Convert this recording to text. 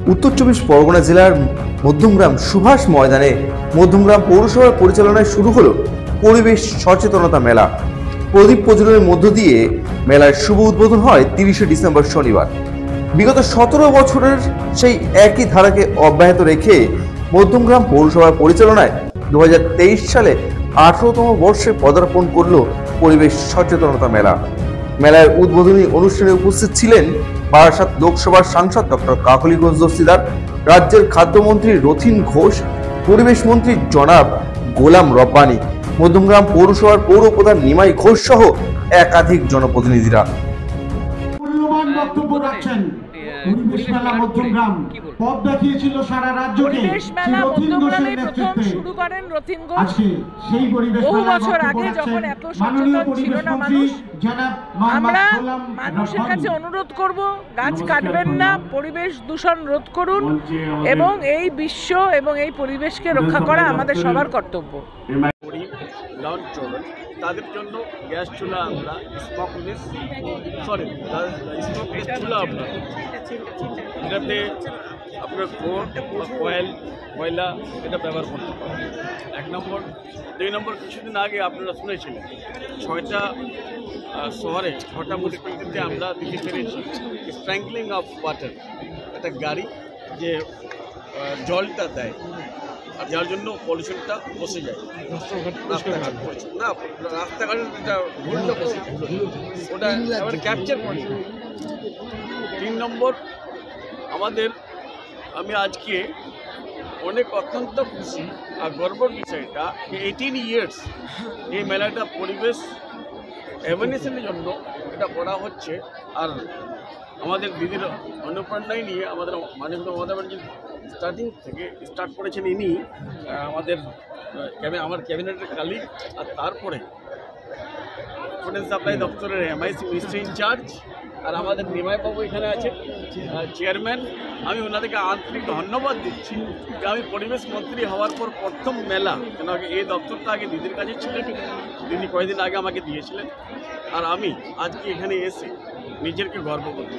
উত্তর চব্বিশ পরগনা জেলার মধ্যমগ্রাম সুভাষ ময়দানে মধ্যমগ্রাম পৌরসভার পরিচালনায় শুরু হলো পরিবেশ সচেতনতা মেলা। প্রদীপ প্রজ্বলনের মধ্য দিয়ে মেলার শুভ উদ্বোধন হয় 30শে ডিসেম্বর শনিবার। বিগত 17 বছরের সেই একই ধারাকে অব্যাহত রেখে মধ্যমগ্রাম পৌরসভার পরিচালনায় 2023 সালে 18তম বর্ষে পদার্পণ করল পরিবেশ সচেতনতা মেলা। মেলার উদ্বোধনী অনুষ্ঠানে উপস্থিত ছিলেন বারাসাত লোকসভার সাংসদ ডক্টর কাকলিগঞ্জ দস্তিদার, রাজ্যের খাদ্যমন্ত্রী রথীন ঘোষ, পরিবেশ মন্ত্রী জনাব গোলাম রব্বানী, মধ্যমগ্রাম পৌরসভার পৌর প্রধান নিমাই ঘোষ সহ একাধিক জনপ্রতিনিধিরা। মূল্যবান বক্তব্য রাখছেন পরিবেশ মেলা মধ্যমগ্রাম পথ দেখিয়েছিল সারা রাজ্যকে। পরিবেশ মেলা মধ্যমগ্রামে প্রথম শুরু করেন রথীন ঘোষ। সেই পরিবেশ বহু বছর আগে যখন এত সচেতন ছিল না মানুষ, আমরা মানুষের কাছে অনুরোধ করব, গাছ কাটবেন না, পরিবেশ দূষণ রোধ করুন এবং এই বিশ্ব এবং এই পরিবেশকে রক্ষা করা আমাদের সবার কর্তব্য। তাদের জন্য গ্যাস চুলা আমরা স্মোকলেস চুলা আমরা এটাতে আপনার কয়লা এটা ব্যবহার করতে পারেন। 1 নম্বর। 2 নম্বর, কিছুদিন আগে আপনারা শুনেছিলেন 6টা শহরে 6টা মিউনিসিপ্যালিটিতে আমরা দিতে পেরেছি স্প্রিংকলিং অফ ওয়াটার, একটা গাড়ি যে জলটা দেয় আর যার জন্য পলিউশনটা বসে যায়। না, রাস্তাঘাটের যেটা ধুলটা বসে ওটা এবার ক্যাপচার করি। 3 নম্বর, আমি আজকে অত্যন্ত খুশি আর গর্বের বিষয়টা যে 18 ইয়ার্স এই মেলাটা পরিবেশ অ্যাওয়ারনেসের জন্য এটা করা হচ্ছে। আর আমাদের দিদির অনুপ্রেরণায় নিয়ে আমাদের মাননীয় মমতা ব্যানার্জি স্টার্ট করেছেন ইনি, আমার ক্যাবিনেটের কালিগ, আর তারপরে ফুড অ্যান্ড সাপ্লাই দপ্তরের MIC মিনিস্ট্রি ইনচার্জ, আর আমাদের নিমাইবাবু এখানে আছে চেয়ারম্যান। আমি ওনাদেরকে আন্তরিক ধন্যবাদ দিচ্ছি যে আমি পরিবেশ মন্ত্রী হওয়ার পর প্রথম মেলা, কেন এই দপ্তরটা আগে দিদির কাছে ছিল, দিদি কয়েকদিন আগে আমাকে দিয়েছিলেন, আর আমি আজকে এখানে এসে নিজেরকে গর্ব করতে